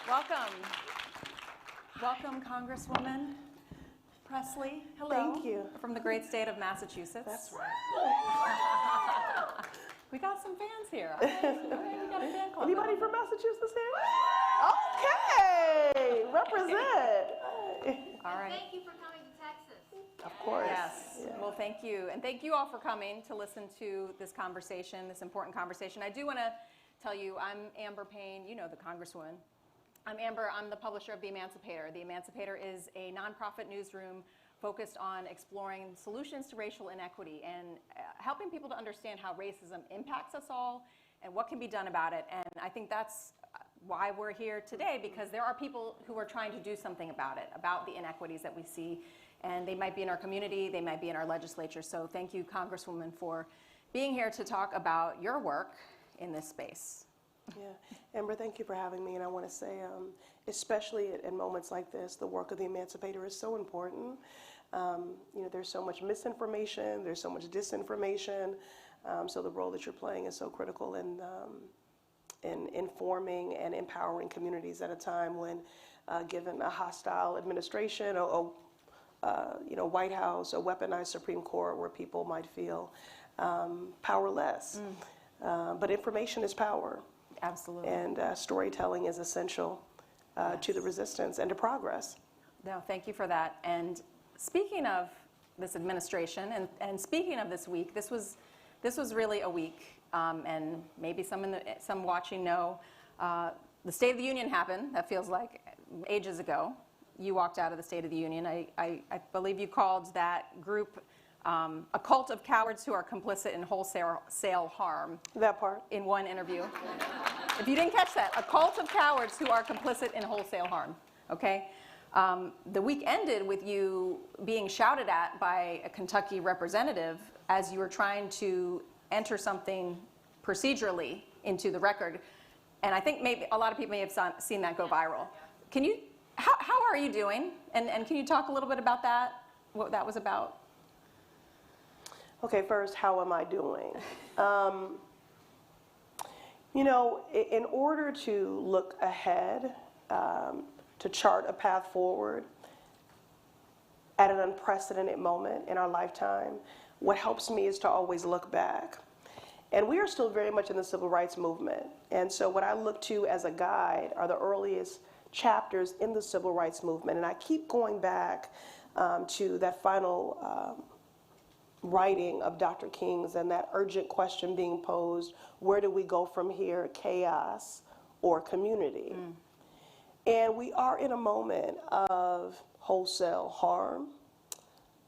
Welcome. Welcome, Congresswoman Pressley. Hello. Thank you. From the great state of Massachusetts. That's right. We got some fans here. All right, we got a fan club. Anybody from Massachusetts here? Okay, represent. All right. Thank you for coming to Texas. Of course. Yes. Yeah. Well, thank you. And thank you all for coming to listen to this conversation, this important conversation. I do want to tell you, I'm Amber Payne. You know the Congresswoman. I'm Amber. I'm the publisher of The Emancipator. The Emancipator is a nonprofit newsroom focused on exploring solutions to racial inequity and helping people to understand how racism impacts us all and what can be done about it. And I think that's why we're here today, because there are people who are trying to do something about it, about the inequities that we see. And they might be in our community, they might be in our legislature. So thank you, Congresswoman, for being here to talk about your work in this space. Yeah, Amber, thank you for having me. And I want to say, especially in moments like this, the work of the Emancipator is so important. You know, there's so much misinformation, there's so much disinformation. So the role that you're playing is so critical in informing and empowering communities at a time when, given a hostile administration or you know, White House, a weaponized Supreme Court where people might feel powerless. But information is power. Absolutely. And storytelling is essential to the resistance and to progress. No, thank you for that. And speaking of this administration and speaking of this week, this was really a week, and maybe some watching know the State of the Union happened. That feels like ages ago. You walked out of the State of the Union. I believe you called that group a cult of cowards who are complicit in wholesale harm. That part. In one interview. If you didn't catch that, a cult of cowards who are complicit in wholesale harm, okay? The week ended with you being shouted at by a Kentucky representative as you were trying to enter something procedurally into the record. And I think maybe a lot of people may have seen that go viral. Can you, how are you doing? And can you talk a little bit about that, what that was about? Okay, first, how am I doing? You know, in order to look ahead, to chart a path forward at an unprecedented moment in our lifetime, what helps me is to always look back. And we are still very much in the civil rights movement. And so what I look to as a guide are the earliest chapters in the civil rights movement. And I keep going back to that final writing of Dr. King's and that urgent question being posed, where do we go from here, chaos or community? And we are in a moment of wholesale harm,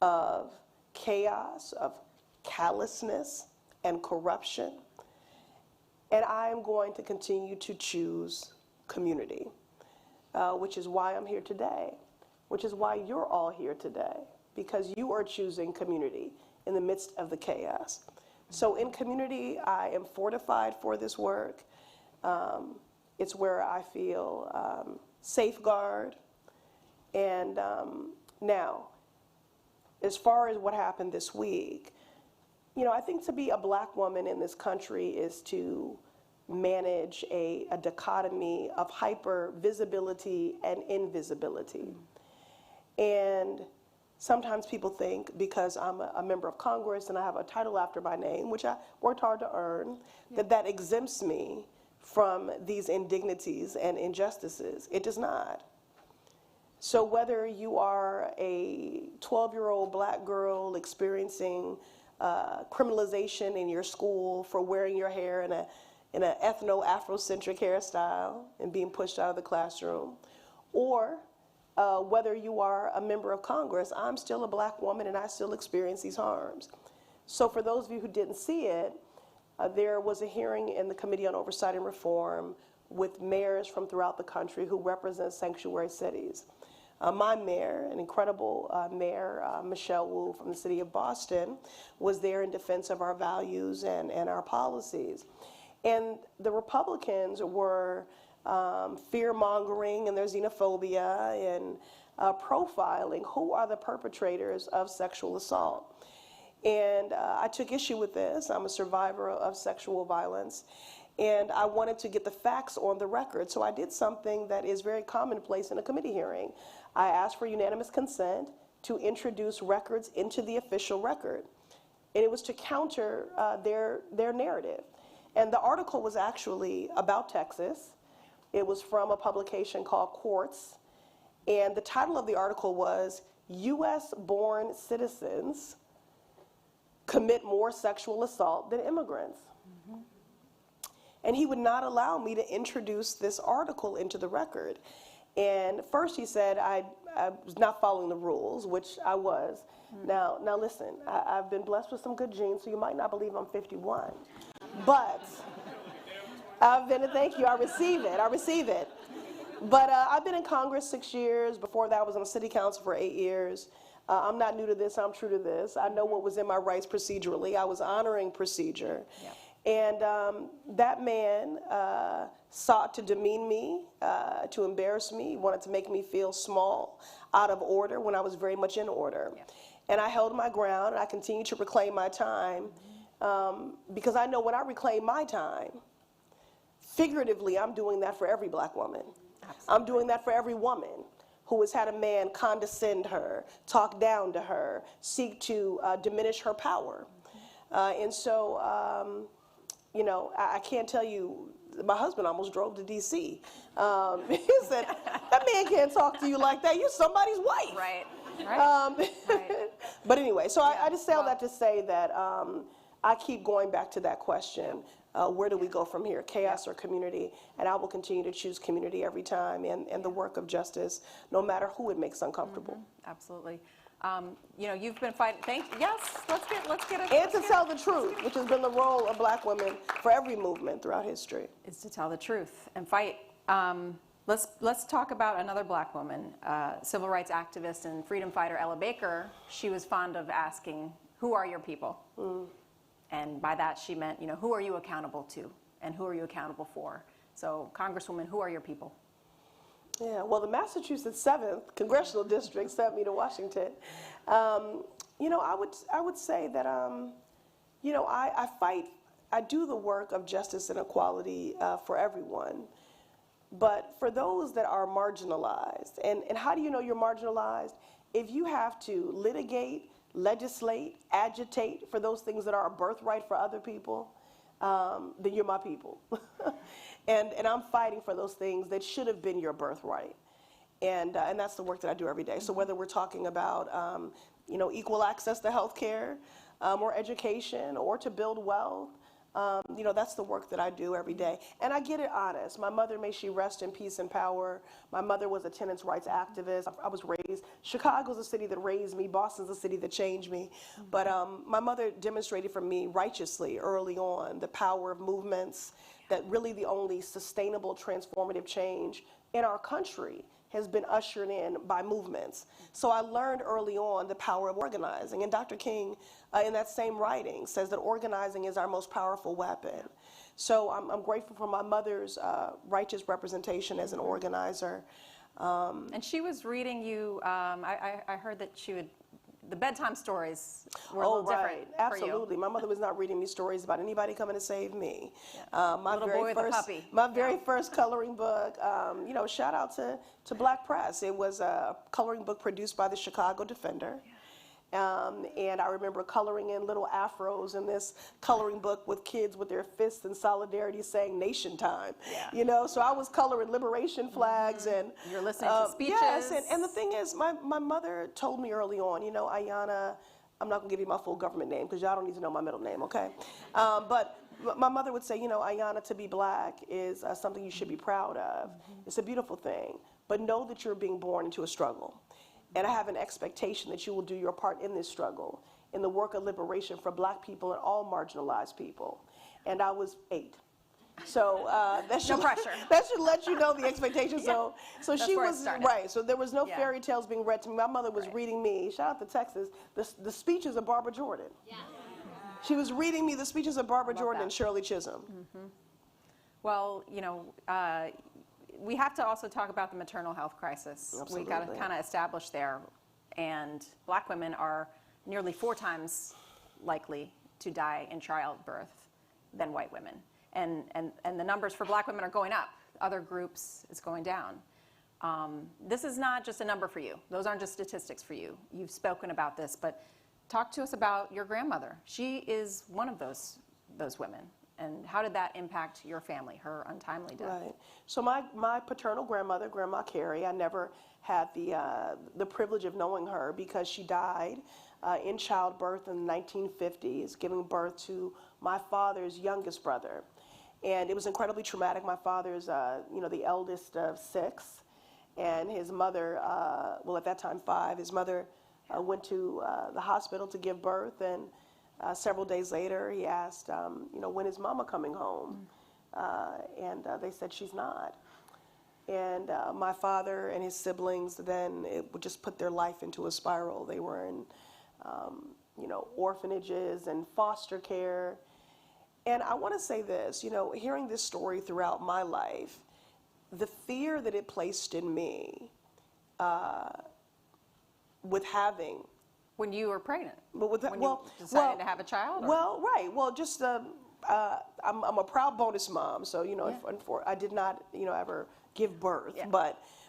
of chaos, of callousness and corruption. And I am going to continue to choose community, which is why I'm here today, which is why you're all here today, because you are choosing community in the midst of the chaos. So in community, I am fortified for this work. It's where I feel safeguard. And now, as far as what happened this week, you know, I think to be a black woman in this country is to manage a dichotomy of hyper visibility and invisibility. And sometimes people think because I'm a member of Congress and I have a title after my name, which I worked hard to earn, that exempts me from these indignities and injustices. It does not. So whether you are a 12-year-old black girl experiencing criminalization in your school for wearing your hair in an ethno-Afrocentric hairstyle and being pushed out of the classroom, or whether you are a member of Congress, I'm still a black woman and I still experience these harms. So for those of you who didn't see it, there was a hearing in the Committee on Oversight and Reform with mayors from throughout the country who represent sanctuary cities. My mayor, an incredible mayor, Michelle Wu from the city of Boston, was there in defense of our values and our policies. And the Republicans were fear-mongering and their xenophobia and profiling who are the perpetrators of sexual assault. And I took issue with this. I'm a survivor of sexual violence. And I wanted to get the facts on the record. So I did something that is very commonplace in a committee hearing. I asked for unanimous consent to introduce records into the official record. And it was to counter their narrative. And the article was actually about Texas. It was from a publication called Quartz. And the title of the article was, U.S.-born citizens commit more sexual assault than immigrants. And he would not allow me to introduce this article into the record. And first he said I was not following the rules, which I was. Now listen, I've been blessed with some good genes, so you might not believe I'm 51. But thank you, I receive it. But I've been in Congress 6 years. Before that, I was on the city council for 8 years. I'm not new to this, I'm true to this. I know what was in my rights procedurally. I was honoring procedure. Yep. And that man sought to demean me, to embarrass me, wanted to make me feel small, out of order, when I was very much in order. Yeah. And I held my ground, and I continued to reclaim my time, because I know when I reclaim my time, figuratively, I'm doing that for every black woman. Absolutely. I'm doing that for every woman who has had a man condescend her, talk down to her, seek to diminish her power. And so, you know, I can't tell you, my husband almost drove to D.C. He said, that man can't talk to you like that. You're somebody's wife. Right. But anyway, so I just say all that to say that I keep going back to that question. Where do we go from here, chaos or community? And I will continue to choose community every time, and the work of justice, no matter who it makes uncomfortable. Absolutely. You know, you've been fighting. Yes, let's get it. And to tell the truth, which has been the role of black women for every movement throughout history. Is to tell the truth and fight. Let's talk about another black woman, civil rights activist and freedom fighter Ella Baker. She was fond of asking, "Who are your people?" And by that she meant, you know, who are you accountable to, and who are you accountable for? So, Congresswoman, who are your people? Yeah, well, the Massachusetts 7th Congressional District sent me to Washington. You know, I would say that, you know, I do the work of justice and equality for everyone. But for those that are marginalized, and how do you know you're marginalized? If you have to litigate, legislate, agitate for those things that are a birthright for other people, then you're my people. And I'm fighting for those things that should have been your birthright. And that's the work that I do every day. So whether we're talking about you know, equal access to health care, or education, or to build wealth, you know, that's the work that I do every day. And I get it honest. My mother, may she rest in peace and power. My mother was a tenants' rights activist. I was raised, Chicago's a city that raised me. Boston's a city that changed me. But my mother demonstrated for me righteously early on the power of movements, that really the only sustainable transformative change in our country has been ushered in by movements. So I learned early on the power of organizing. And Dr. King, in that same writing, says that organizing is our most powerful weapon. So I'm grateful for my mother's righteous representation as an organizer. And she was reading you, I heard that she would, the bedtime stories were a little different Absolutely. for you. My mother was not reading me stories about anybody coming to save me. Yeah. My very first coloring book, you know, shout out to Black Press. It was a coloring book produced by the Chicago Defender. And I remember coloring in little afros in this coloring book with kids with their fists in solidarity saying nation time. Yeah. You know, so I was coloring liberation flags and you're listening to speeches. Yes, and the thing is, my mother told me early on, you know, Ayanna, I'm not gonna give you my full government name because y'all don't need to know my middle name, okay? But my mother would say, you know, Ayanna, to be black is something you should be proud of. It's a beautiful thing, but know that you're being born into a struggle. And I have an expectation that you will do your part in this struggle, in the work of liberation for black people and all marginalized people. And I was 8. So that should, no pressure. That should let you know the expectation. Yeah. So she was, right, so there was no fairy tales being read to me. My mother was reading me, shout out to Texas, the speeches of Barbara Jordan. Yeah. She was reading me the speeches of Barbara Jordan and Shirley Chisholm. Well, you know, we have to also talk about the maternal health crisis. Absolutely. We got to kind of establish there. And black women are nearly 4 times likely to die in childbirth than white women. and the numbers for Black women are going up. Other groups, it's going down. This is not just a number for you. Those aren't just statistics for you. You've spoken about this, but talk to us about your grandmother. She is one of those women. And how did that impact your family, her untimely death? Right. So my paternal grandmother, Grandma Carrie, I never had the privilege of knowing her because she died in childbirth in the 1950s, giving birth to my father's youngest brother. And it was incredibly traumatic. My father's, the eldest of 6, and his mother, well, at that time 5, his mother went to the hospital to give birth, and several days later, he asked, when is Mama coming home? And they said she's not. And my father and his siblings then it would just put their life into a spiral. They were in, orphanages and foster care. And I want to say this, hearing this story throughout my life, the fear that it placed in me with having. When you were pregnant? But with that, you decided to have a child? Or? Well, right. Well, just I'm a proud bonus mom, so I did not ever give birth,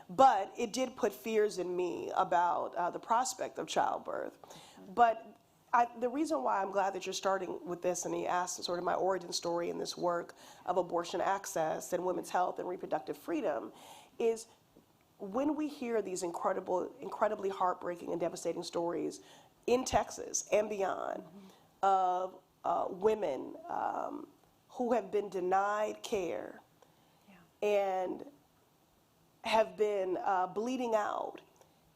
but it did put fears in me about the prospect of childbirth. But the reason why I'm glad that you're starting with this, and he asked sort of my origin story in this work of abortion access and women's health and reproductive freedom, is when we hear these incredibly heartbreaking and devastating stories in Texas and beyond of women who have been denied care and have been bleeding out,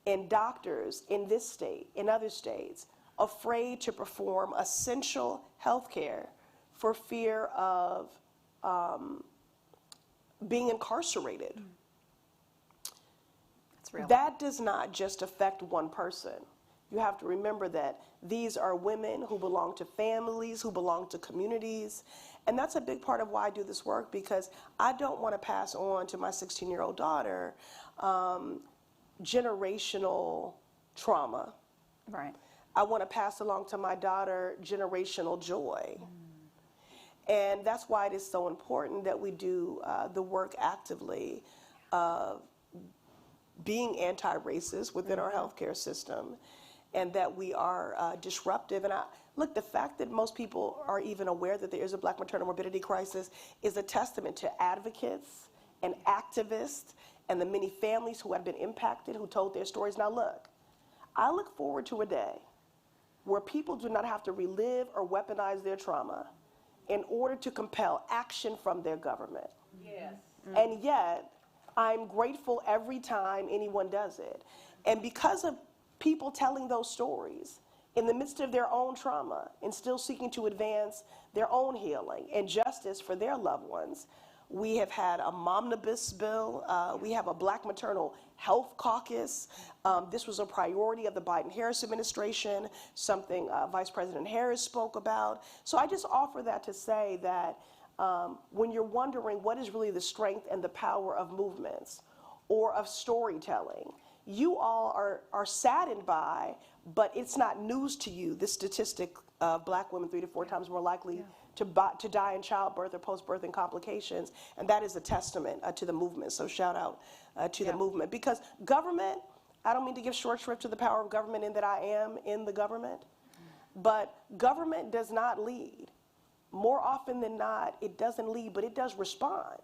and doctors in this state, in other states, afraid to perform essential health care for fear of being incarcerated. That's real. That does not just affect one person. You have to remember that these are women who belong to families, who belong to communities. And that's a big part of why I do this work, because I don't want to pass on to my 16-year-old daughter generational trauma. Right. I want to pass along to my daughter generational joy. And that's why it is so important that we do the work actively of being anti-racist within our healthcare system, and that we are disruptive. And look, the fact that most people are even aware that there is a Black maternal morbidity crisis is a testament to advocates and activists and the many families who have been impacted, who told their stories. Now look, I look forward to a day where people do not have to relive or weaponize their trauma in order to compel action from their government. Yes. And yet, I'm grateful every time anyone does it. And because of people telling those stories in the midst of their own trauma and still seeking to advance their own healing and justice for their loved ones, we have had a momnibus bill. We have a Black maternal health caucus. This was a priority of the Biden-Harris administration, something Vice President Harris spoke about. So I just offer that to say that when you're wondering what is really the strength and the power of movements or of storytelling, you all are saddened by, but it's not news to you, this statistic of Black women 3 to 4 times more likely to die in childbirth or post-birthing complications, and that is a testament to the movement. So shout out to the movement. Because government, I don't mean to give short shrift to the power of government in that I am in the government, but government does not lead. More often than not, it doesn't lead, but it does respond.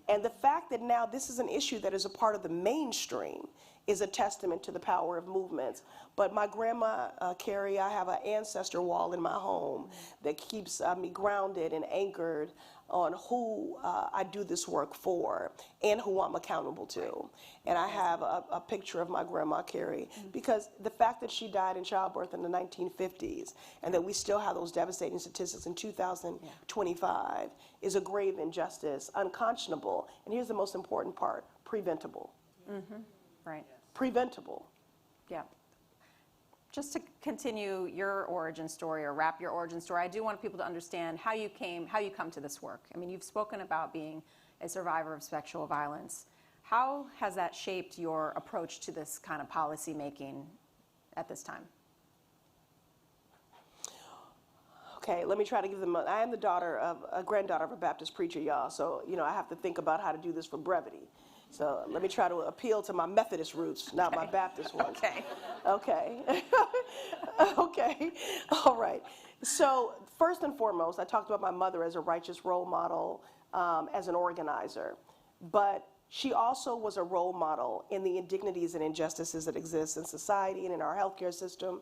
And the fact that now this is an issue that is a part of the mainstream is a testament to the power of movements. But my grandma, Carrie, I have an ancestor wall in my home that keeps me grounded and anchored on who I do this work for and who I'm accountable to. And I have a picture of my grandma, Carrie, because the fact that she died in childbirth in the 1950s and that we still have those devastating statistics in 2025 is a grave injustice, unconscionable, and here's the most important part, preventable. Right. Preventable. Yeah. Just to continue your origin story or wrap your origin story, I do want people to understand how you come to this work. I mean, you've spoken about being a survivor of sexual violence. How has that shaped your approach to this kind of policy making at this time? Okay, let me try to give them, I am the granddaughter of a Baptist preacher, y'all, so, I have to think about how to do this for brevity. So let me try to appeal to my Methodist roots, not my Baptist ones. Okay. Okay. Okay, all right. So first and foremost, I talked about my mother as a righteous role model, as an organizer, but she also was a role model in the indignities and injustices that exist in society and in our healthcare system.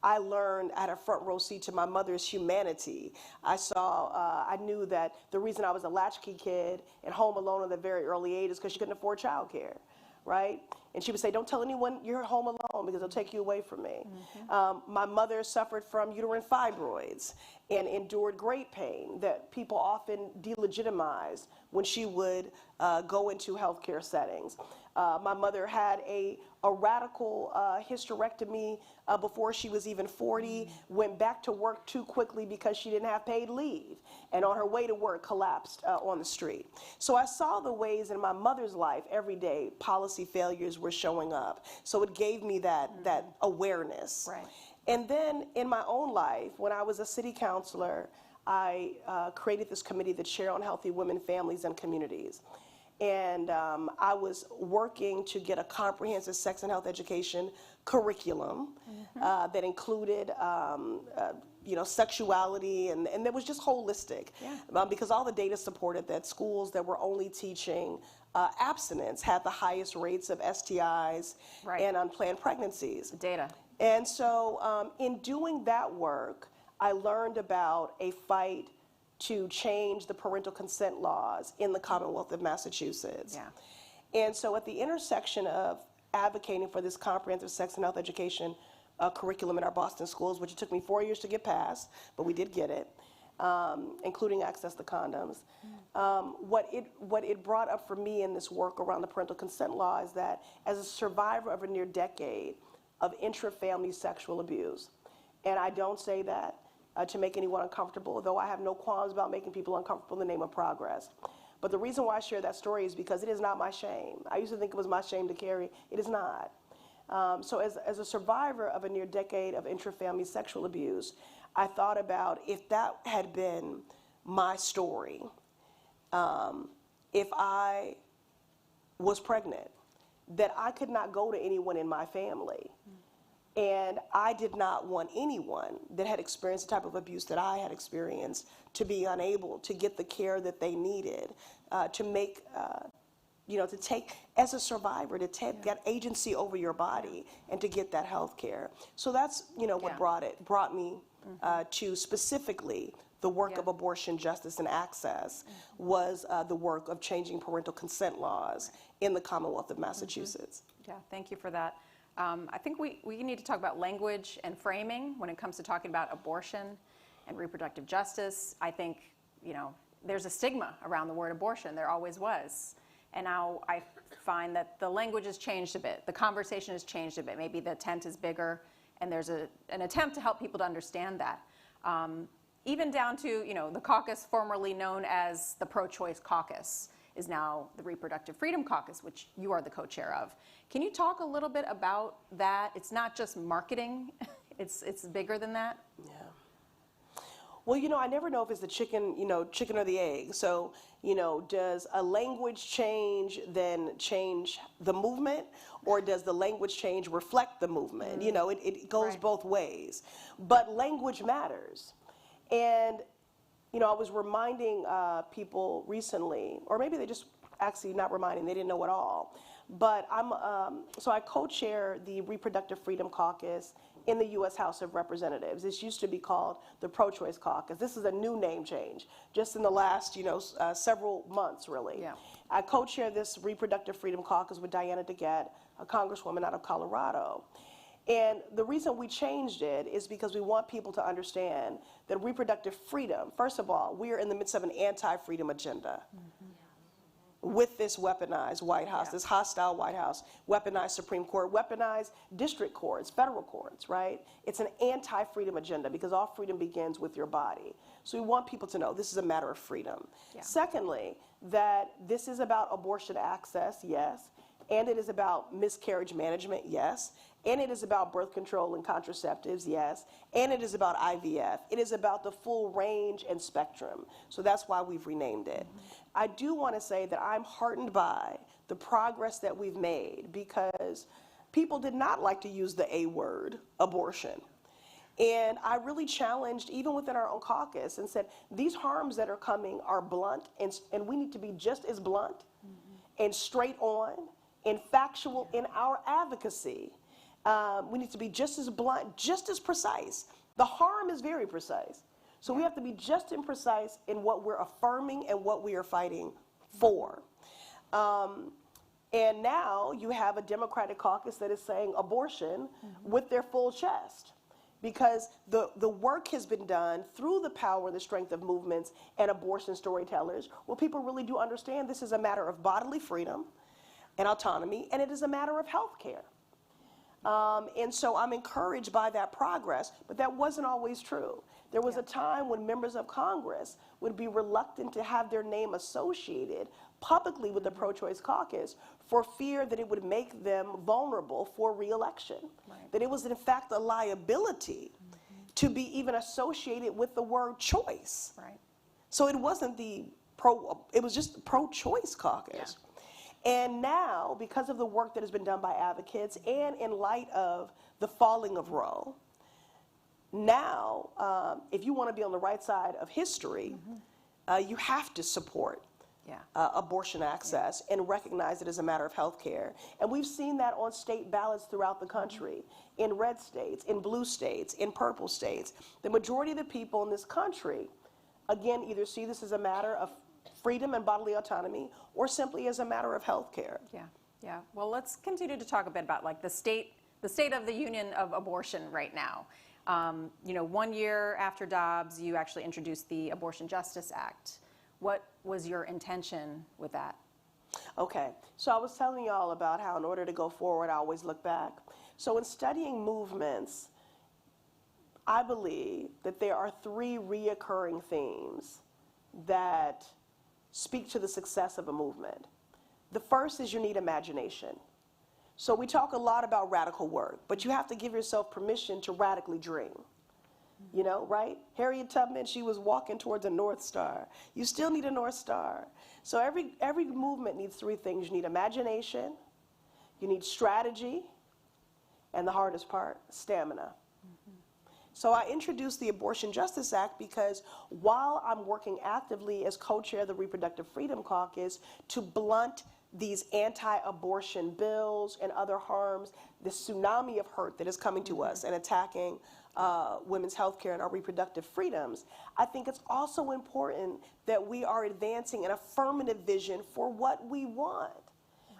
I learned, I had a front row seat to my mother's humanity. I knew that the reason I was a latchkey kid and home alone at a very early age is because she couldn't afford childcare, right? And she would say, don't tell anyone you're home alone because they'll take you away from me. Mm-hmm. My mother suffered from uterine fibroids and endured great pain that people often delegitimized when she would go into healthcare settings. My mother had a radical hysterectomy before she was even 40, went back to work too quickly because she didn't have paid leave, and on her way to work collapsed on the street. So I saw the ways in my mother's life every day policy failures were showing up. So it gave me that awareness. Right. And then in my own life, when I was a city councilor, I created this committee, the Chair on Healthy Women, Families, and Communities. And I was working to get a comprehensive sex and health education curriculum that included, sexuality, and that was just holistic. Yeah. Because all the data supported that schools that were only teaching abstinence had the highest rates of STIs and unplanned pregnancies. Data. And so in doing that work, I learned about a fight to change the parental consent laws in the Commonwealth of Massachusetts. Yeah. And so at the intersection of advocating for this comprehensive sex and health education curriculum in our Boston schools, which it took me 4 years to get past, but we did get it, including access to condoms. What it brought up for me in this work around the parental consent law is that as a survivor of a near decade of intra-family sexual abuse, and I don't say that to make anyone uncomfortable, though I have no qualms about making people uncomfortable in the name of progress. But the reason why I share that story is because it is not my shame. I used to think it was my shame to carry. It is not. So as a survivor of a near decade of intra-family sexual abuse, I thought about if that had been my story, if I was pregnant, that I could not go to anyone in my family. And I did not want anyone that had experienced the type of abuse that I had experienced to be unable to get the care that they needed, to make, to take, as a survivor, to take that agency over your body and to get that health care. So that's, what brought me to specifically the work of abortion justice and access was the work of changing parental consent laws in the Commonwealth of Massachusetts. Yeah, thank you for that. I think we need to talk about language and framing when it comes to talking about abortion and reproductive justice. I think, there's a stigma around the word abortion. There always was. And now I find that the language has changed a bit. The conversation has changed a bit. Maybe the tent is bigger, and there's an attempt to help people to understand that. Even down to, the caucus formerly known as the pro-choice caucus is now the Reproductive Freedom Caucus, which you are the co-chair of. Can you talk a little bit about that? It's not just marketing, it's bigger than that. Yeah. Well, I never know if it's the chicken or the egg. So, does a language change then change the movement, or does the language change reflect the movement? It goes both ways. But language matters. And I was reminding people recently, or maybe they just actually not reminding, they didn't know at all. But so I co-chair the Reproductive Freedom Caucus in the U.S. House of Representatives. This used to be called the Pro-Choice Caucus. This is a new name change, just in the last, several months, really. Yeah. I co-chair this Reproductive Freedom Caucus with Ayanna Pressley, a Congresswoman out of Colorado. And the reason we changed it is because we want people to understand that reproductive freedom, first of all, we are in the midst of an anti-freedom agenda. With this weaponized White House, this hostile White House, weaponized Supreme Court, weaponized district courts, federal courts, right? It's an anti-freedom agenda because all freedom begins with your body. So we want people to know this is a matter of freedom. Yeah. Secondly, that this is about abortion access, yes, and it is about miscarriage management, yes, And it is about birth control and contraceptives, yes. And it is about IVF. It is about the full range and spectrum. So that's why we've renamed it. I do want to say that I'm heartened by the progress that we've made, because people did not like to use the A word, abortion. And I really challenged, even within our own caucus, and said, these harms that are coming are blunt, and we need to be just as blunt and straight on and factual in our advocacy. We need to be just as blunt, just as precise. The harm is very precise. So we have to be just as precise in what we're affirming and what we are fighting for. And now you have a Democratic caucus that is saying abortion with their full chest, because the work has been done through the power and the strength of movements and abortion storytellers, where people really do understand this is a matter of bodily freedom and autonomy, and it is a matter of health care. And so I'm encouraged by that progress, but that wasn't always true. There was a time when members of Congress would be reluctant to have their name associated publicly with the pro-choice caucus for fear that it would make them vulnerable for re-election. That it was in fact a liability to be even associated with the word choice. So it wasn't it was just the pro-choice caucus. And now, because of the work that has been done by advocates and in light of the falling of Roe, now, if you want to be on the right side of history, you have to support abortion access and recognize it as a matter of health care. And we've seen that on state ballots throughout the country, in red states, in blue states, in purple states. The majority of the people in this country, again, either see this as a matter of freedom and bodily autonomy, or simply as a matter of health care. Well, let's continue to talk a bit about like the state of the union of abortion right now. You know, 1 year after Dobbs, you actually introduced the Abortion Justice Act. What was your intention with that? Okay, so I was telling you all about how in order to go forward, I always look back. So in studying movements, I believe that there are three reoccurring themes that speak to the success of a movement. The first is you need imagination. So we talk a lot about radical work, but you have to give yourself permission to radically dream. You know, right? Harriet Tubman, she was walking towards a North Star. You still need a North Star. So every movement needs three things. You need imagination, you need strategy, and the hardest part, stamina. So I introduced the Abortion Justice Act because while I'm working actively as co-chair of the Reproductive Freedom Caucus to blunt these anti-abortion bills and other harms, the tsunami of hurt that is coming to us and attacking women's health care and our reproductive freedoms, I think it's also important that we are advancing an affirmative vision for what we want.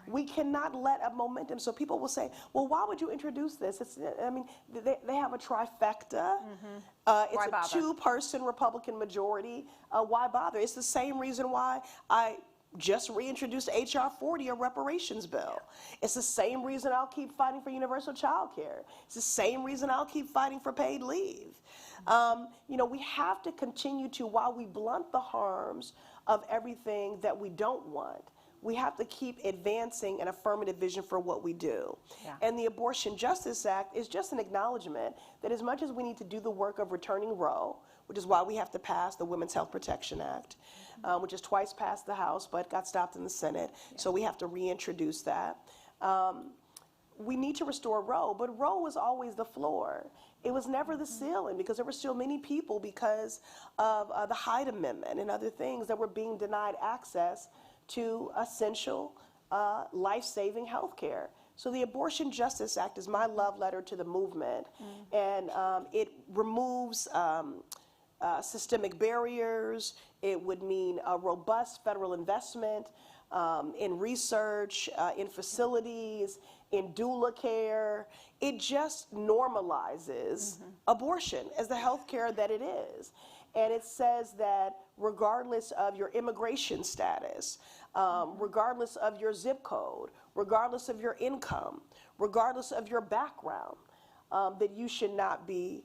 We cannot let a momentum, so people will say, well, why would you introduce this? I mean, they have a trifecta. It's a two-person Republican majority. Why bother? It's the same reason why I just reintroduced H.R. 40, a reparations bill. It's the same reason I'll keep fighting for universal child care. It's the same reason I'll keep fighting for paid leave. You know, we have to continue to, while we blunt the harms of everything that we don't want, we have to keep advancing an affirmative vision for what we do. And the Abortion Justice Act is just an acknowledgement that as much as we need to do the work of returning Roe, which is why we have to pass the Women's Health Protection Act, which is twice passed the House but got stopped in the Senate, so we have to reintroduce that. We need to restore Roe, but Roe was always the floor. It was never the ceiling, because there were still many people, because of the Hyde Amendment and other things, that were being denied access to essential life-saving health care. So the Abortion Justice Act is my love letter to the movement, and it removes systemic barriers. It would mean a robust federal investment in research, in facilities, in doula care. It just normalizes abortion as the health care that it is. And it says that regardless of your immigration status, regardless of your zip code, regardless of your income, regardless of your background, that you should not be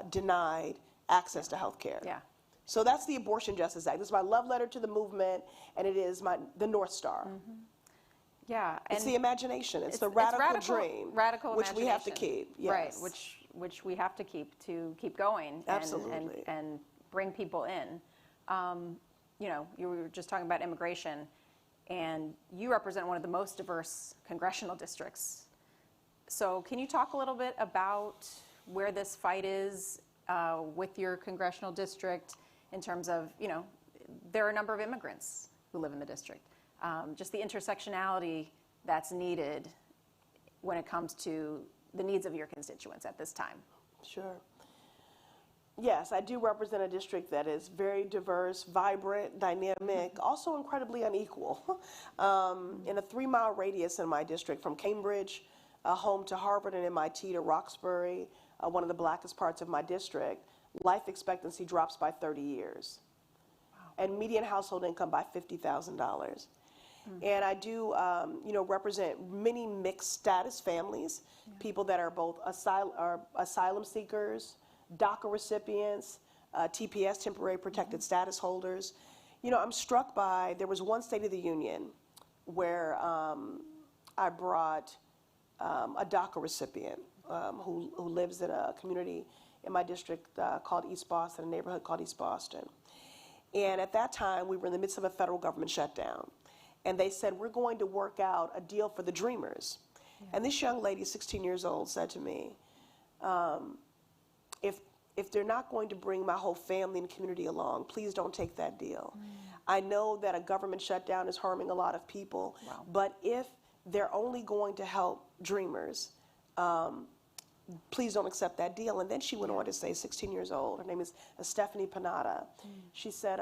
denied access to health care. So that's the Abortion Justice Act. This is my love letter to the movement, and it is the North Star. Yeah, It's the imagination. It's the it's radical dream, radical which we have to imagination. keep. Yes. Right, which we have to keep going. Absolutely. And bring people in. You know, you were just talking about immigration, and you represent one of the most diverse congressional districts. So can you talk a little bit about where this fight is with your congressional district in terms of, you know, there are a number of immigrants who live in the district. Just the intersectionality that's needed when it comes to the needs of your constituents at this time. Sure. Yes, I do represent a district that is very diverse, vibrant, dynamic, also incredibly unequal. In a 3-mile radius in my district, from Cambridge, home to Harvard and MIT, to Roxbury, one of the blackest parts of my district, life expectancy drops by 30 years. Wow. And median household income by $50,000. And I do, you know, represent many mixed status families, people that are both asylum seekers, DACA recipients, TPS, temporary protected status holders. You know, I'm struck by, there was one State of the Union where I brought a DACA recipient who lives in a community in my district called East Boston, a neighborhood called East Boston. And at that time, we were in the midst of a federal government shutdown. And they said, we're going to work out a deal for the dreamers. Yeah. And this young lady, 16 years old, said to me, if they're not going to bring my whole family and community along, please don't take that deal. I know that a government shutdown is harming a lot of people, but if they're only going to help dreamers, please don't accept that deal. And then she went on to say, 16 years old, her name is Stephanie Panada. She said,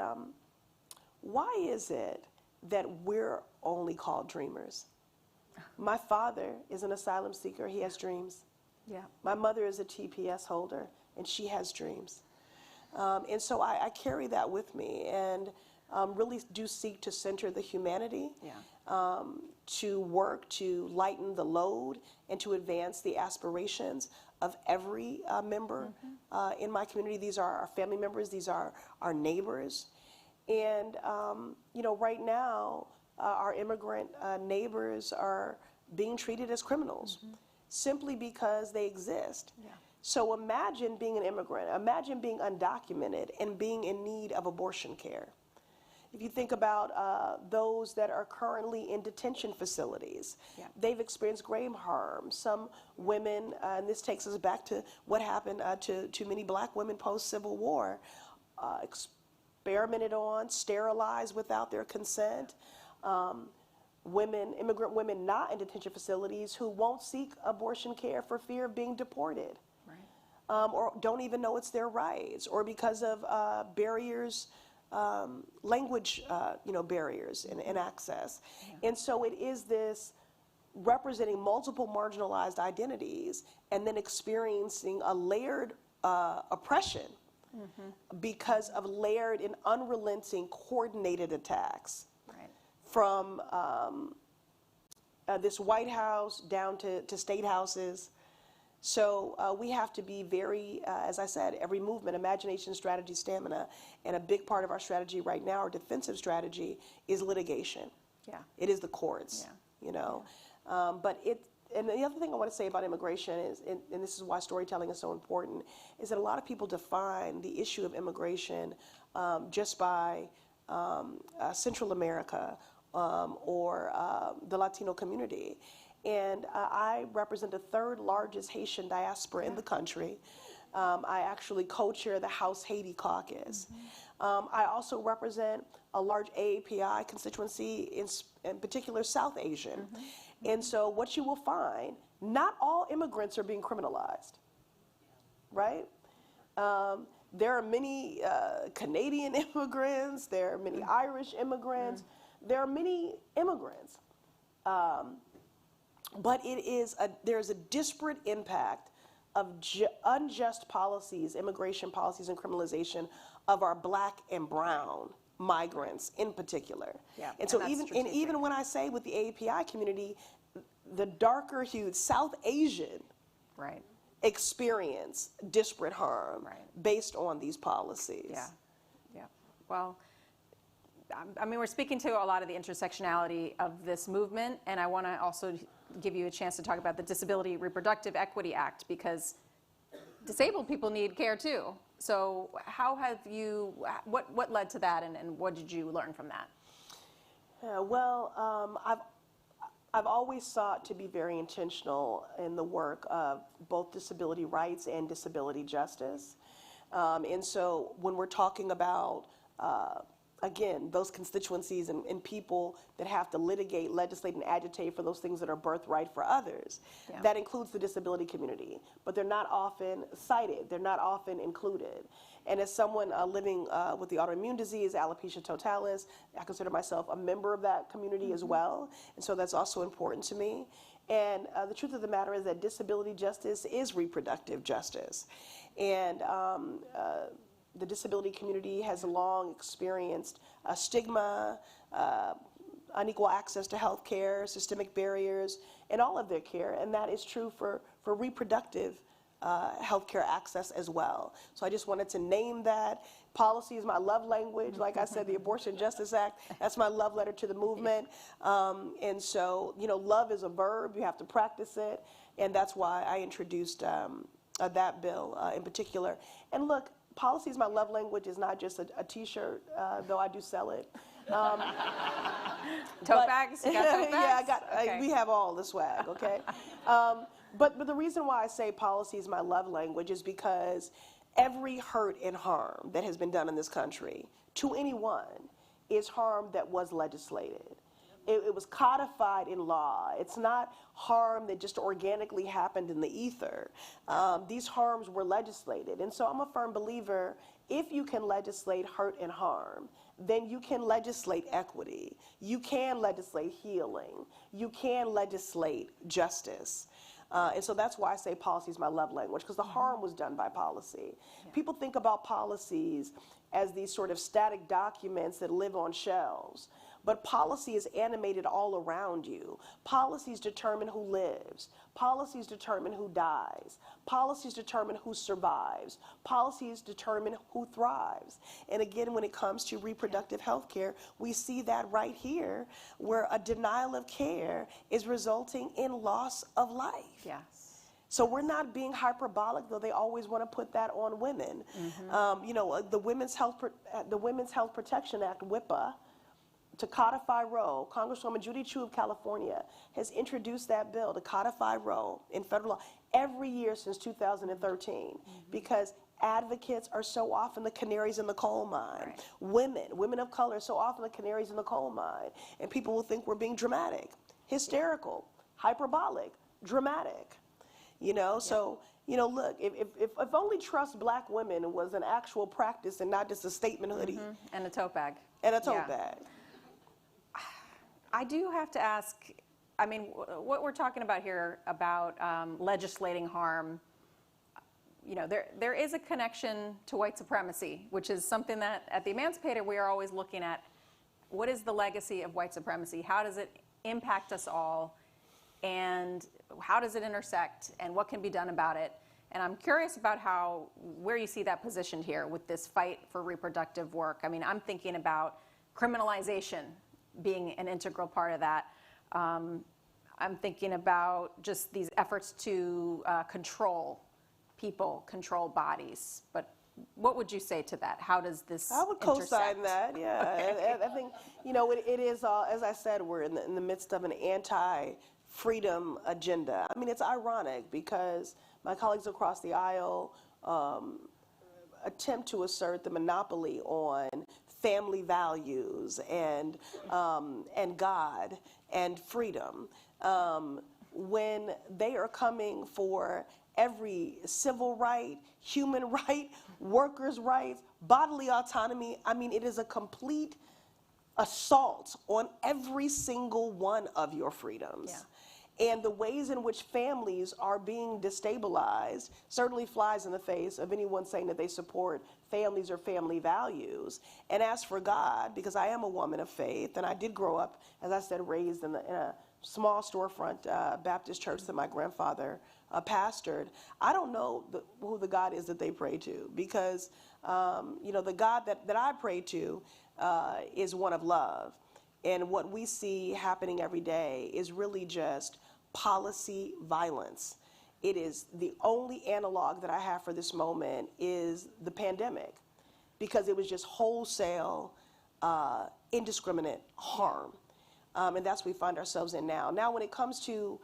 why is it that we're only called dreamers? My father is an asylum seeker, he has dreams. Yeah. My mother is a TPS holder, and she has dreams. And so I carry that with me, and really do seek to center the humanity, to work to lighten the load, and to advance the aspirations of every member in my community. These are our family members, these are our neighbors. And, you know, right now, our immigrant neighbors are being treated as criminals simply because they exist. Yeah. So imagine being an immigrant, imagine being undocumented and being in need of abortion care. If you think about those that are currently in detention facilities, they've experienced grave harm. Some women, and this takes us back to what happened to many black women post-Civil War, experimented on, sterilized without their consent. Immigrant women not in detention facilities who won't seek abortion care for fear of being deported. Or don't even know it's their rights, or because of barriers, language, you know, barriers in access. And so it is this representing multiple marginalized identities and then experiencing a layered oppression because of layered and unrelenting coordinated attacks from this White House down to state houses. So we have to be very, as I said, every movement, imagination, strategy, stamina, and a big part of our strategy right now, our defensive strategy, is litigation. Yeah. It is the courts, you know. And the other thing I want to say about immigration is, and this is why storytelling is so important, is that a lot of people define the issue of immigration just by Central America or the Latino community. And I represent the 3rd largest Haitian diaspora in the country. I actually co-chair the House Haiti caucus. I also represent a large AAPI constituency, in particular South Asian. And so what you will find, not all immigrants are being criminalized, right? There are many Canadian immigrants, there are many Irish immigrants, there are many immigrants. But there's a disparate impact of unjust policies, immigration policies, and criminalization of our black and brown migrants in particular. Yeah, and so even when I say with the AAPI community, the darker hued South Asian experience disparate harm based on these policies. Yeah, yeah. Well, I mean, we're speaking to a lot of the intersectionality of this movement, and I want to also give you a chance to talk about the Disability Reproductive Equity Act, because disabled people need care too. So how have you, what led to that, and what did you learn from that? I've always sought to be very intentional in the work of both disability rights and disability justice. And so when we're talking about, again, those constituencies and people that have to litigate, legislate, and agitate for those things that are birthright for others, that includes the disability community. But they're not often cited. They're not often included. And as someone living with the autoimmune disease, alopecia totalis, I consider myself a member of that community as well. And so that's also important to me. And the truth of the matter is that disability justice is reproductive justice. And the disability community has long experienced stigma, unequal access to health care, systemic barriers, and all of their care. And that is true for reproductive healthcare access as well. So I just wanted to name that. Policy is my love language. Like I said, the Abortion Justice Act, that's my love letter to the movement. And so, you know, love is a verb. You have to practice it. And that's why I introduced that bill in particular. And look, policy is my love language is not just a T-shirt, though I do sell it. Tote bags? You got tote bags? Yeah, Okay. we have all the swag, okay? But the reason why I say policy is my love language is because every hurt and harm that has been done in this country to anyone is harm that was legislated. It was codified in law. It's not harm that just organically happened in the ether. These harms were legislated. And so I'm a firm believer, if you can legislate hurt and harm, then you can legislate equity. You can legislate healing. You can legislate justice. And so that's why I say policy is my love language, because the harm was done by policy. Yeah. People think about policies as these sort of static documents that live on shelves. But policy is animated all around you. Policies determine who lives. Policies determine who dies. Policies determine who survives. Policies determine who thrives. And again, when it comes to reproductive health care, we see that right here, where a denial of care is resulting in loss of life. Yes. So we're not being hyperbolic, though they always want to put that on women. Mm-hmm. You know, the Women's Health Protection Act, WIPA, to codify Roe, Congresswoman Judy Chu of California has introduced that bill to codify Roe in federal law every year since 2013, because advocates are so often the canaries in the coal mine. Right. Women of color are so often the canaries in the coal mine, and people will think we're being dramatic, hysterical, hyperbolic, dramatic. You know, so, you know, look, if only trust black women was an actual practice and not just a statement hoodie. Mm-hmm. And a tote bag. And a tote bag. I do have to ask, I mean, what we're talking about here about legislating harm, you know, there is a connection to white supremacy, which is something that at the Emancipator we are always looking at. What is the legacy of white supremacy? How does it impact us all? And how does it intersect? And what can be done about it? And I'm curious about where you see that positioned here with this fight for reproductive work. I mean, I'm thinking about criminalization being an integral part of that. I'm thinking about just these efforts to control people, control bodies. But what would you say to that? How does this I would co-sign that, yeah. Okay. I think, you know, it is, as I said, we're in the midst of an anti-freedom agenda. I mean, it's ironic because my colleagues across the aisle attempt to assert the monopoly on family values and God and freedom, when they are coming for every civil right, human right, workers' rights, bodily autonomy. I mean, it is a complete assault on every single one of your freedoms. Yeah. And the ways in which families are being destabilized certainly flies in the face of anyone saying that they support families or family values. And as for God, because I am a woman of faith, and I did grow up, as I said, raised in a small storefront Baptist church that my grandfather pastored, I don't know who the God is that they pray to, because you know, the God that I pray to is one of love. And what we see happening every day is really just policy violence. It is the only analog that I have for this moment is the pandemic, because it was just wholesale, indiscriminate harm. And that's what we find ourselves in now. Now, when it comes to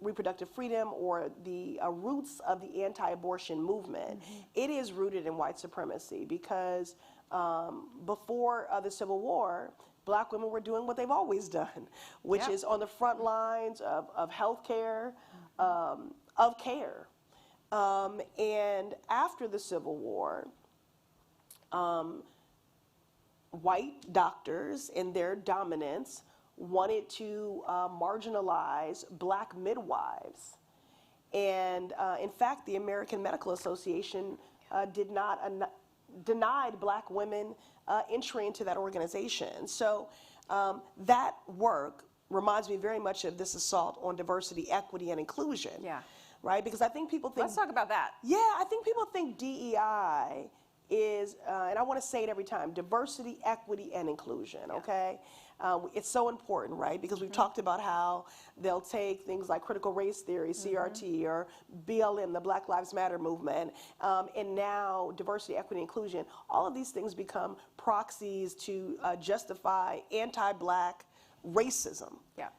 reproductive freedom or the roots of the anti-abortion movement, it is rooted in white supremacy, because before the Civil War, Black women were doing what they've always done, which is on the front lines of healthcare, of care. And after the Civil War, white doctors in their dominance wanted to marginalize Black midwives. And in fact, the American Medical Association denied Black women entry into that organization. So that work reminds me very much of this assault on diversity, equity, and inclusion. Yeah. Right? Because I think people think... Let's talk about that. Yeah, I think people think DEI is, and I want to say it every time, diversity, equity, and inclusion, okay? It's so important, right? Because we've talked about how they'll take things like critical race theory, CRT, or BLM, the Black Lives Matter movement, and now diversity, equity, inclusion. All of these things become proxies to justify anti-Black racism. Yeah.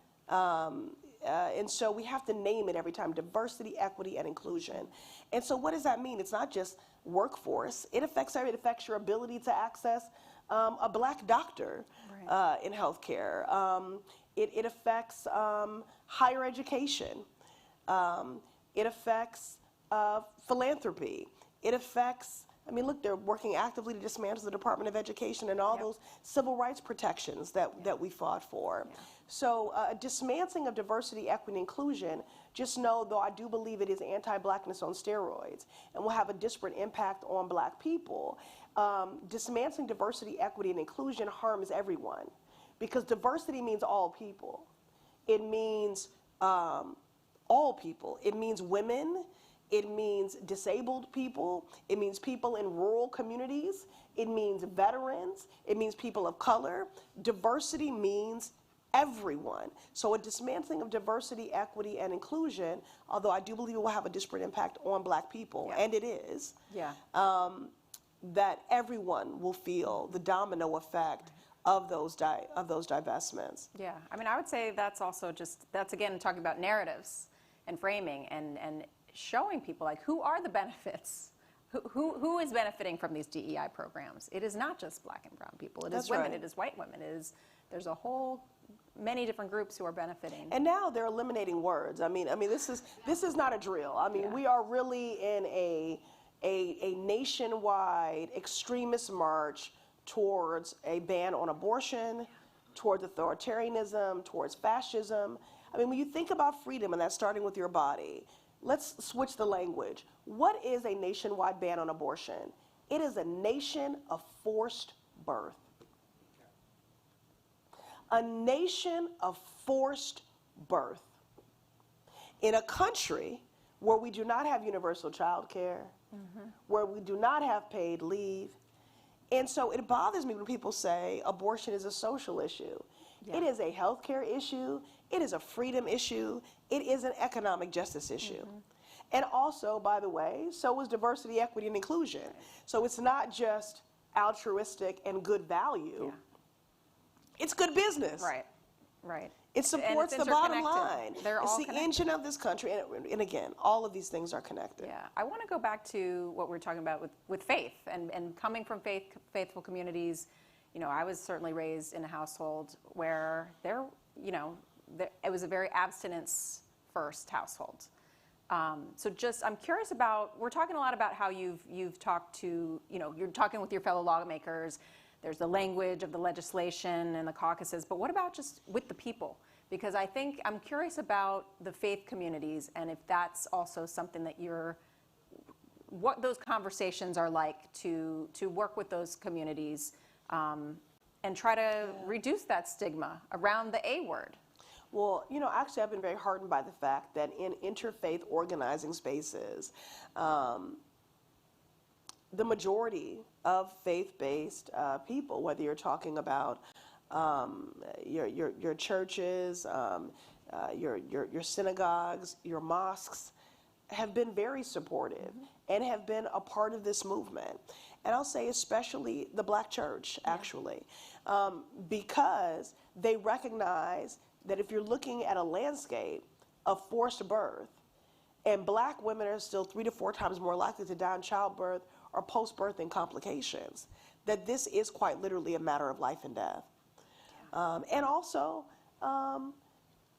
And so we have to name it every time: diversity, equity, and inclusion. And so what does that mean? It's not just workforce. It affects your ability to access a Black doctor in healthcare. It affects higher education. It affects philanthropy. It affects, I mean, look, they're working actively to dismantle the Department of Education and all those civil rights protections that we fought for. So dismantling of diversity, equity, and inclusion, just know, though I do believe it is anti-Blackness on steroids and will have a disparate impact on Black people, dismantling diversity, equity, and inclusion harms everyone, because diversity means all people. It means all people. It means women. It means disabled people. It means people in rural communities. It means veterans. It means people of color. Diversity means everyone. So a dismantling of diversity, equity, and inclusion, although I do believe it will have a disparate impact on Black people, and it is, that everyone will feel the domino effect of those divestments. Yeah, I mean, I would say that's also just, that's again talking about narratives and framing and showing people, like, who are the benefits? Who is benefiting from these DEI programs? It is not just Black and brown people. It is women. It is white women. There's a whole many different groups who are benefiting. And now they're eliminating words. I mean, this is not a drill. I mean, we are really in a nationwide extremist march towards a ban on abortion, towards authoritarianism, towards fascism. I mean, when you think about freedom, and that's starting with your body, let's switch the language. What is a nationwide ban on abortion? It is a nation of forced birth. A nation of forced birth. In a country where we do not have universal child care, where we do not have paid leave. And so it bothers me when people say abortion is a social issue. It is a healthcare issue. It is a freedom issue. It is an economic justice issue. And also, by the way, so is diversity, equity, and inclusion. So it's not just altruistic and good value. It's good business. Right, right. It supports the bottom line. It's the engine of this country. And again, all of these things are connected. Yeah, I want to go back to what we're talking about with faith and coming from faithful communities. You know, I was certainly raised in a household where it was a very abstinence-first household. So just, I'm curious about, we're talking a lot about how you've talked to, you're talking with your fellow lawmakers. There's the language of the legislation and the caucuses, but what about just with the people? Because I'm curious about the faith communities, and if that's also something that what those conversations are like to work with those communities and try to reduce that stigma around the A word. Well, actually I've been very heartened by the fact that in interfaith organizing spaces, the majority of faith-based people, whether you're talking about your churches, your synagogues, your mosques, have been very supportive and have been a part of this movement. And I'll say especially the Black church, actually, because they recognize that if you're looking at a landscape of forced birth, and Black women are still 3 to 4 times more likely to die in childbirth or post-birthing complications, that this is quite literally a matter of life and death. And also,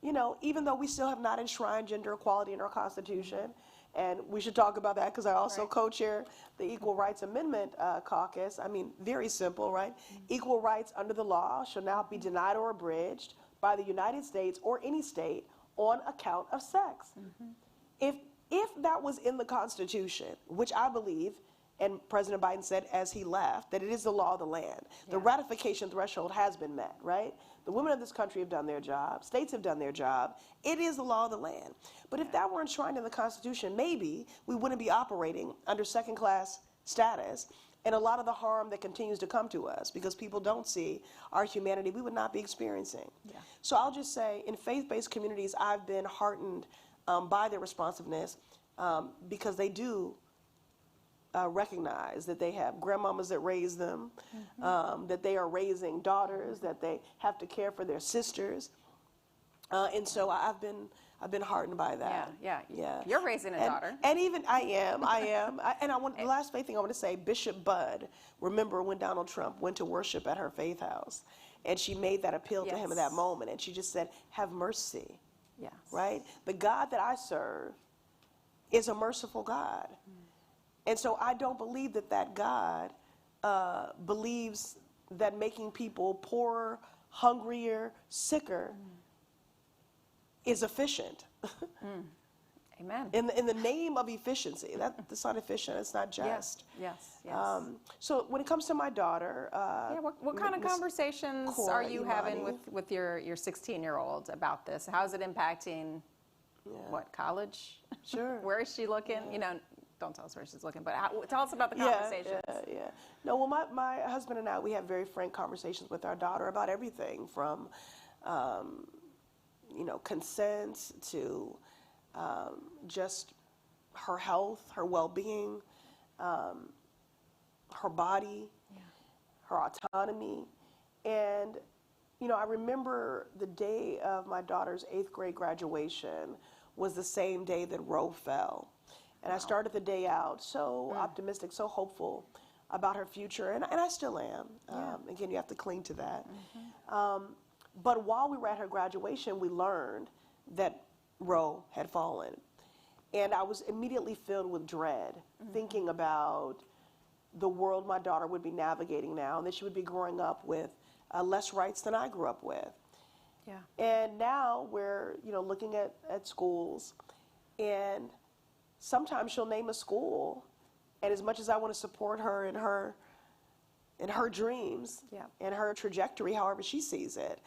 you know, even though we still have not enshrined gender equality in our Constitution, and we should talk about that because I also co-chair the Equal Rights Amendment Caucus. I mean, very simple, right? Equal rights under the law shall not be denied or abridged by the United States or any state on account of sex. If that was in the Constitution, which I believe, and President Biden said as he left, that it is the law of the land. The ratification threshold has been met, right? The women of this country have done their job. States have done their job. It is the law of the land. But if that were enshrined in the Constitution, maybe we wouldn't be operating under second-class status, and a lot of the harm that continues to come to us because people don't see our humanity, we would not be experiencing. So I'll just say, in faith-based communities, I've been heartened by their responsiveness because they do recognize that they have grandmamas that raise them, that they are raising daughters, that they have to care for their sisters, and so I've been heartened by that. You're raising a daughter. And even I am. And I want the last faith thing I want to say. Bishop Budd, remember when Donald Trump went to worship at her faith house, and she made that appeal to him in that moment, and she just said, "Have mercy." Right? The God that I serve is a merciful God. And so I don't believe that God believes that making people poorer, hungrier, sicker is efficient. Amen. In the name of efficiency. That's not efficient. It's not just. So when it comes to my daughter. What kind of conversations are you having with your 16-year-old about this? How's it impacting, what, college? Sure. Where is she looking? You know, don't tell us where she's looking, but tell us about the conversations. No, well, my husband and I, we have very frank conversations with our daughter about everything from, you know, consent to just her health, her well-being, her body, her autonomy. And, you know, I remember the day of my daughter's 8th grade graduation was the same day that Roe fell. And I started the day out so optimistic, so hopeful about her future, and I still am. Again, you have to cling to that. But while we were at her graduation, we learned that Roe had fallen. And I was immediately filled with dread, thinking about the world my daughter would be navigating now, and that she would be growing up with less rights than I grew up with. And now we're, you know, looking at schools, and sometimes she'll name a school, and as much as I want to support her in her dreams and her trajectory, however she sees it,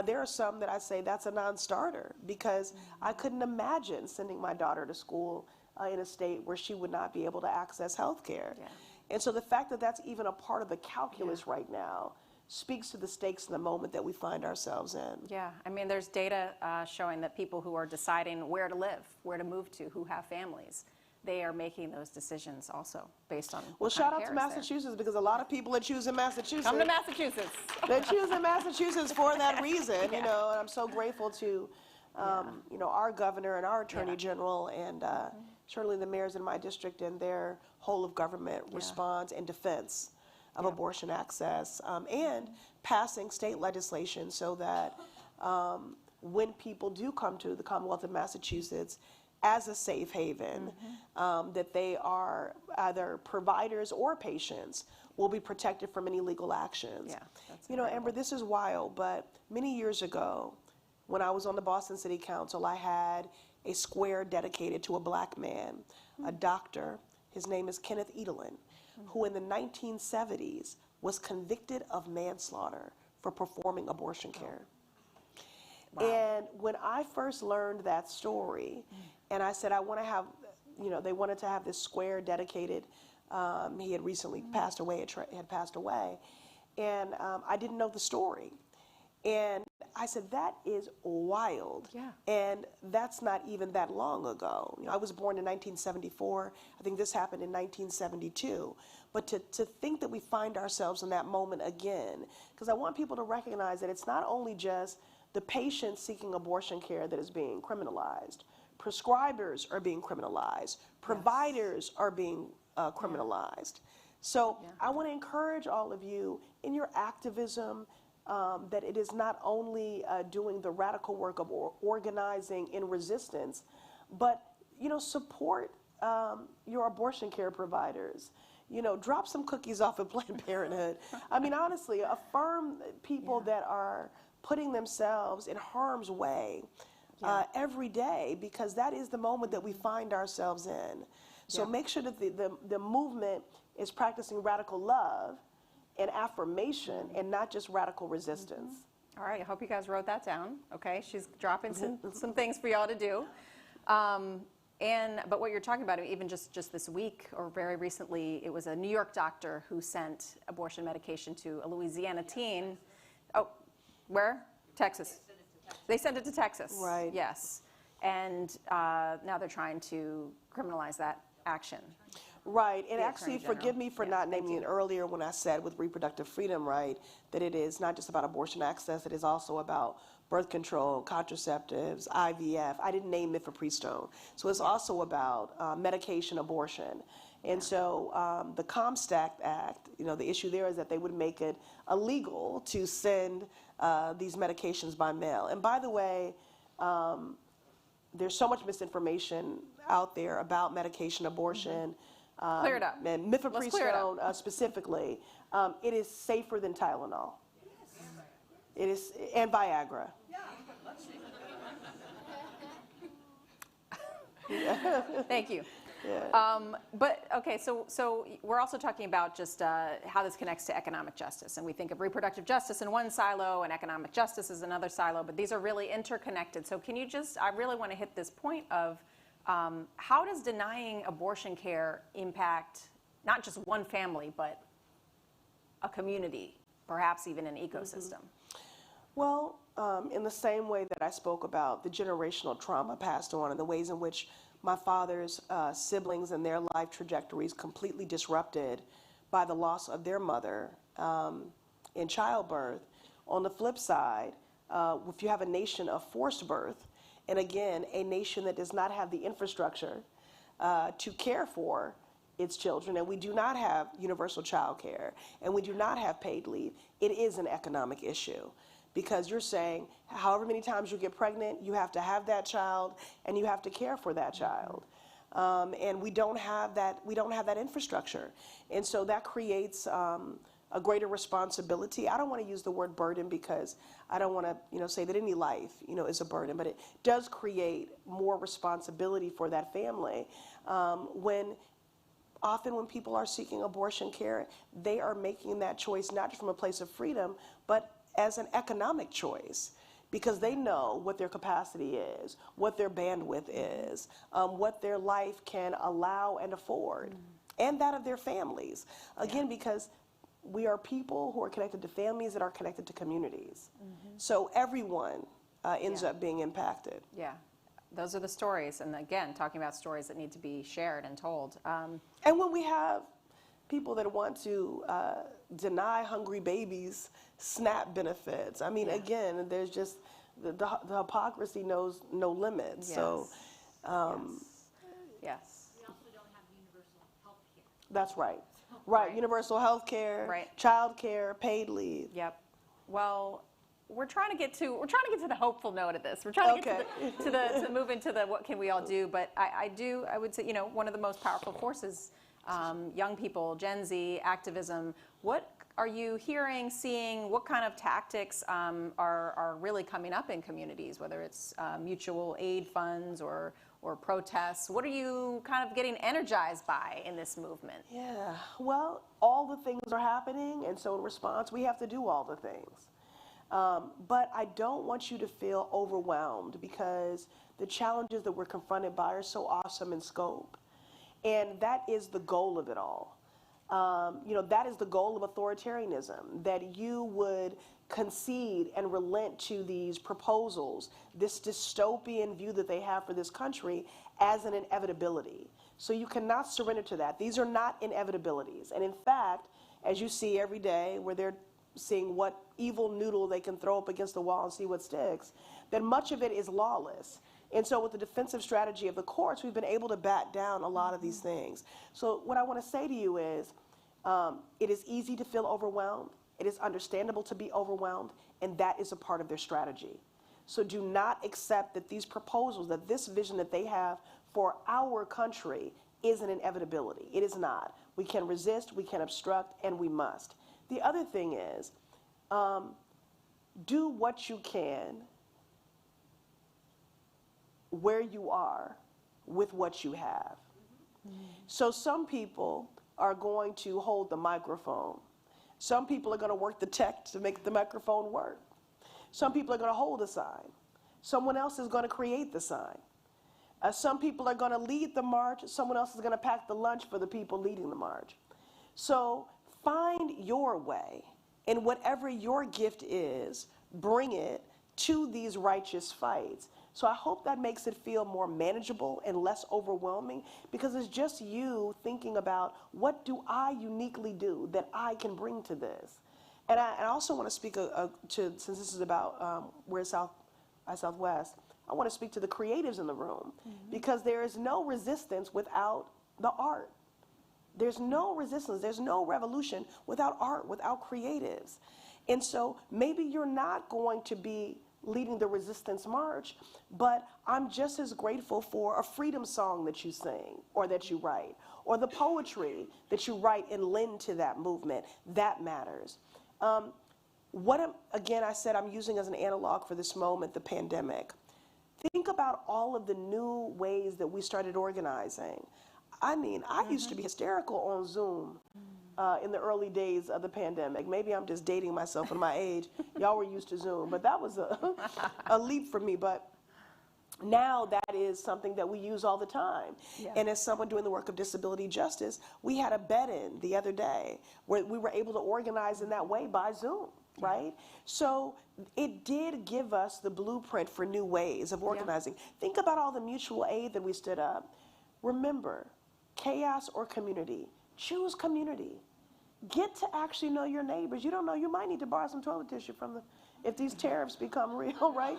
there are some that I say that's a non-starter because I couldn't imagine sending my daughter to school in a state where she would not be able to access health care. And so the fact that that's even a part of the calculus right now speaks to the stakes in the moment that we find ourselves in. I mean, there's data showing that people who are deciding where to live, where to move to, who have families, they are making those decisions also based on. Well, shout out to Massachusetts because a lot of people are choosing Massachusetts. Come to Massachusetts. They're choosing Massachusetts for that reason, you know, and I'm so grateful to, you know, our governor and our attorney general and certainly the mayors in my district and their whole of government response and defense of abortion access, and passing state legislation so that when people do come to the Commonwealth of Massachusetts as a safe haven, that they are either providers or patients will be protected from any legal actions. You know, Amber, this is wild, but many years ago, when I was on the Boston City Council, I had a square dedicated to a Black man, a doctor. His name is Kenneth Edelin, who in the 1970s was convicted of manslaughter for performing abortion care. And when I first learned that story, and I said, I want to have, you know, they wanted to have this square dedicated He had recently passed away, had passed away. And I didn't know the story. And I said, that is wild. Yeah. And that's not even that long ago. You know, I was born in 1974. I think this happened in 1972. But to think that we find ourselves in that moment again, because I want people to recognize that it's not only just the patient seeking abortion care that is being criminalized. Prescribers are being criminalized. Providers are being criminalized. So I want to encourage all of you in your activism that it is not only doing the radical work of organizing in resistance, but, you know, support your abortion care providers. You know, drop some cookies off at Planned Parenthood. I mean, honestly, affirm people that are putting themselves in harm's way every day, because that is the moment that we find ourselves in. So make sure that the movement is practicing radical love and affirmation and not just radical resistance. All right, I hope you guys wrote that down. Okay, she's dropping some things for y'all to do. But what you're talking about, even just this week or very recently, it was a New York doctor who sent abortion medication to a Louisiana teen. Oh, where? Texas. They sent it to Texas. Right. Yes. And now they're trying to criminalize that action. Right, and The actually, Attorney forgive me for not naming it earlier when I said with reproductive freedom, right, that it is not just about abortion access, it is also about birth control, contraceptives, IVF. I didn't name mifepristone. So it's also about medication abortion. And so the Comstock Act, you know, the issue there is that they would make it illegal to send these medications by mail. And by the way, there's so much misinformation out there about medication abortion. Clear it up. And mifepristone specifically. It is safer than Tylenol. It is, and Viagra. Thank you. Yeah. But okay, so we're also talking about just how this connects to economic justice, and we think of reproductive justice in one silo and economic justice is another silo, but these are really interconnected. So can you I really want to hit this point of how does denying abortion care impact not just one family, but a community, perhaps even an ecosystem? Well, in the same way that I spoke about the generational trauma passed on and the ways in which my father's siblings and their life trajectories completely disrupted by the loss of their mother in childbirth. On the flip side, if you have a nation of forced birth, and again, a nation that does not have the infrastructure to care for its children, and we do not have universal child care, and we do not have paid leave, it is an economic issue. Because you're saying however many times you get pregnant, you have to have that child and you have to care for that child. And we don't have that infrastructure. And so that creates a greater responsibility. I don't want to use the word burden because I don't want to say that any life is a burden, but it does create more responsibility for that family. Often when people are seeking abortion care, they are making that choice not just from a place of freedom, but as an economic choice, because they know what their capacity is, what their bandwidth is, what their life can allow and afford, and that of their families. Again, because we are people who are connected to families that are connected to communities. So everyone ends up being impacted. Yeah, those are the stories. And again, talking about stories that need to be shared and told. And when we have people that want to deny hungry babies SNAP benefits. I mean, again, there's just, the hypocrisy knows no limits. Yes. So, yes. We also don't have universal health care. That's right. Right, universal health care, Right. child care, paid leave. Yep. Well, we're trying to get to the hopeful note of this. We're trying to get to move into the what can we all do. But I would say, one of the most powerful forces, young people, Gen Z, activism. What are you hearing, seeing? What kind of tactics are really coming up in communities, whether it's mutual aid funds or protests? What are you kind of getting energized by in this movement? Yeah, well, all the things are happening, and so in response, we have to do all the things. But I don't want you to feel overwhelmed because the challenges that we're confronted by are so awesome in scope. And that is the goal of it all. That is the goal of authoritarianism, that you would concede and relent to these proposals, this dystopian view that they have for this country as an inevitability. So you cannot surrender to that. These are not inevitabilities. And in fact, as you see every day where they're seeing what evil noodle they can throw up against the wall and see what sticks, that much of it is lawless. And so with the defensive strategy of the courts, we've been able to bat down a lot of these things. So what I want to say to you is, it is easy to feel overwhelmed. It is understandable to be overwhelmed, and that is a part of their strategy. So do not accept that these proposals, that this vision that they have for our country is an inevitability. It is not. We can resist, we can obstruct, and we must. The other thing is, do what you can where you are with what you have. So some people are going to hold the microphone. Some people are going to work the tech to make the microphone work. Some people are going to hold a sign. Someone else is going to create the sign. Some people are going to lead the march. Someone else is going to pack the lunch for the people leading the march. So find your way, and whatever your gift is, bring it to these righteous fights. So I hope that makes it feel more manageable and less overwhelming, because it's just you thinking about, what do I uniquely do that I can bring to this? And I also want to speak to, since this is about we're Southwest, I want to speak to the creatives in the room, because there is no resistance without the art. There's no resistance, there's no revolution without art, without creatives. And so maybe you're not going to be leading the resistance march, but I'm just as grateful for a freedom song that you sing or that you write, or the poetry that you write and lend to that movement. That matters. Again, I said I'm using as an analog for this moment the pandemic. Think about all of the new ways that we started organizing. I mean, I used to be hysterical on Zoom in the early days of the pandemic. Maybe I'm just dating myself and my age. Y'all were used to Zoom, but that was a leap for me. But now that is something that we use all the time. Yeah. And as someone doing the work of disability justice, we had a bed-in the other day where we were able to organize in that way by Zoom, right? So it did give us the blueprint for new ways of organizing. Yeah. Think about all the mutual aid that we stood up. Remember, chaos or community. Choose community. Get to actually know your neighbors. You don't know, you might need to borrow some toilet tissue from them if these tariffs become real, right?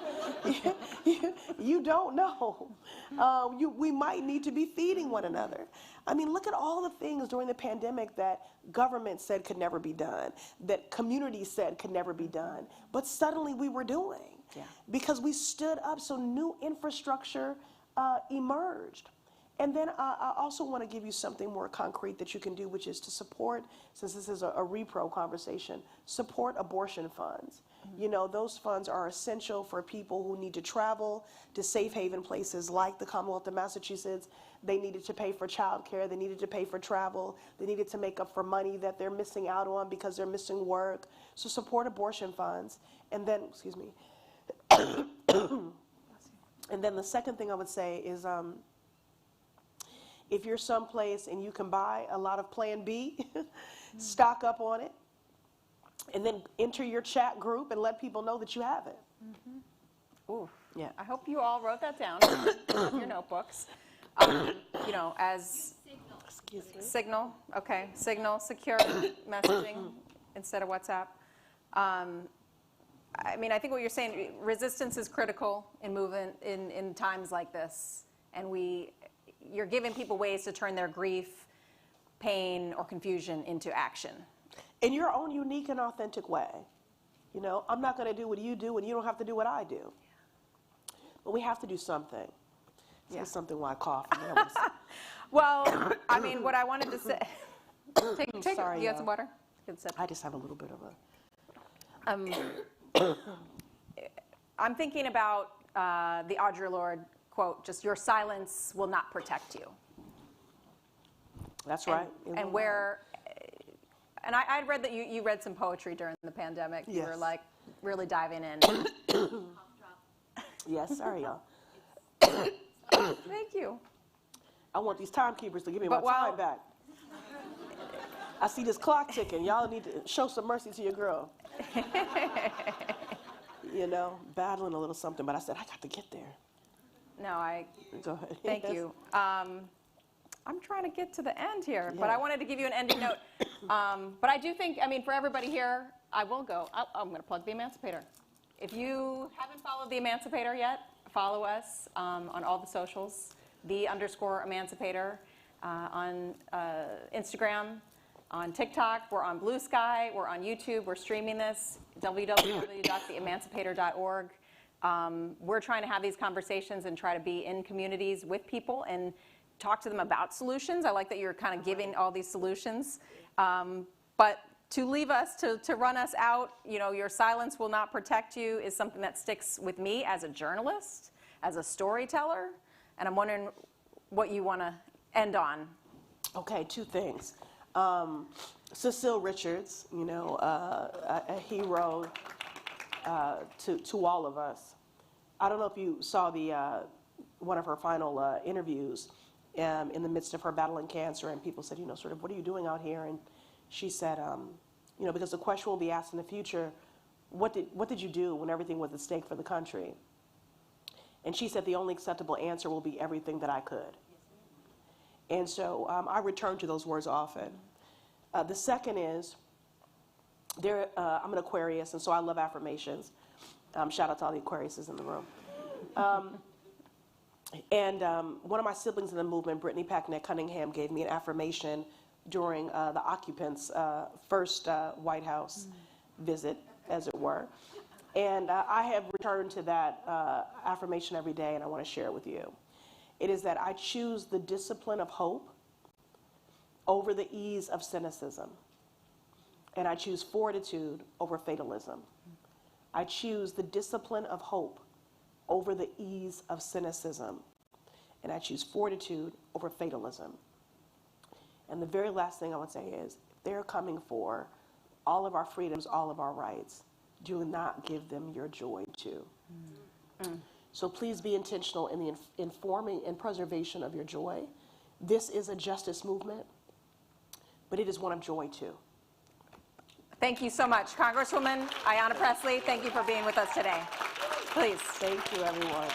You don't know. We might need to be feeding one another. I mean, look at all the things during the pandemic that government said could never be done, that community said could never be done, but suddenly we were doing, because we stood up, so new infrastructure emerged. And then I also want to give you something more concrete that you can do, which is to support, since this is a repro conversation, support abortion funds. You know, those funds are essential for people who need to travel to safe haven places like the Commonwealth of Massachusetts. They needed to pay for childcare, they needed to pay for travel, they needed to make up for money that they're missing out on because they're missing work. So support abortion funds. And then, excuse me, and then the second thing I would say is, if you're someplace and you can buy a lot of Plan B, stock up on it, and then enter your chat group and let people know that you have it. Ooh, yeah. I hope you all wrote that down in your notebooks. You know, as Signal, okay, Signal, secure messaging instead of WhatsApp. I mean, I think what you're saying, resistance is critical in movement in times like this, and you're giving people ways to turn their grief, pain, or confusion into action. In your own unique and authentic way. You know, I'm not going to do what you do, and you don't have to do what I do. But we have to do something. Say something while I cough. Well, I mean, what I wanted to say. Sorry, you got some water? I just have a little bit of a. I'm thinking about the Audre Lorde quote, just your silence will not protect you. That's right. And where, and I'd read that you read some poetry during the pandemic. You were like really diving in. Yes, sorry, y'all. Thank you. I want these timekeepers to give me my time back. I see this clock ticking. Y'all need to show some mercy to your girl. You know, battling a little something, but I said, I got to get there. No, Go ahead. thank Yes. you. I'm trying to get to the end here, but Yeah. I wanted to give you an ending note. But I do think, I mean, for everybody here, I will go. I'm going to plug the Emancipator. If you haven't followed the Emancipator yet, follow us on all the socials, _Emancipator, on Instagram, on TikTok. We're on Blue Sky. We're on YouTube. We're streaming this, www.theemancipator.org. We're trying to have these conversations and try to be in communities with people and talk to them about solutions. I like that you're kind of giving all these solutions. But to leave us, to run us out, you know, your silence will not protect you is something that sticks with me as a journalist, as a storyteller. And I'm wondering what you want to end on. Okay, two things. Cecile Richards, you know, a hero to all of us. I don't know if you saw the one of her final interviews in the midst of her battling cancer, and people said, you know, sort of, what are you doing out here? And she said, you know, because the question will be asked in the future, what did you do when everything was at stake for the country? And she said the only acceptable answer will be everything that I could. And so I return to those words often. The second is, I'm an Aquarius, and so I love affirmations. Shout out to all the Aquariuses in the room. One of my siblings in the movement, Brittany Packnett Cunningham, gave me an affirmation during the occupants' first White House visit, as it were. And I have returned to that affirmation every day, and I want to share it with you. It is that I choose the discipline of hope over the ease of cynicism. And I choose fortitude over fatalism. I choose the discipline of hope over the ease of cynicism. And I choose fortitude over fatalism. And the very last thing I would say is, if they're coming for all of our freedoms, all of our rights, do not give them your joy too. So please be intentional in the informing and preservation of your joy. This is a justice movement, but it is one of joy too. Thank you so much. Congresswoman Ayanna Pressley, thank you for being with us today. Please. Thank you, everyone.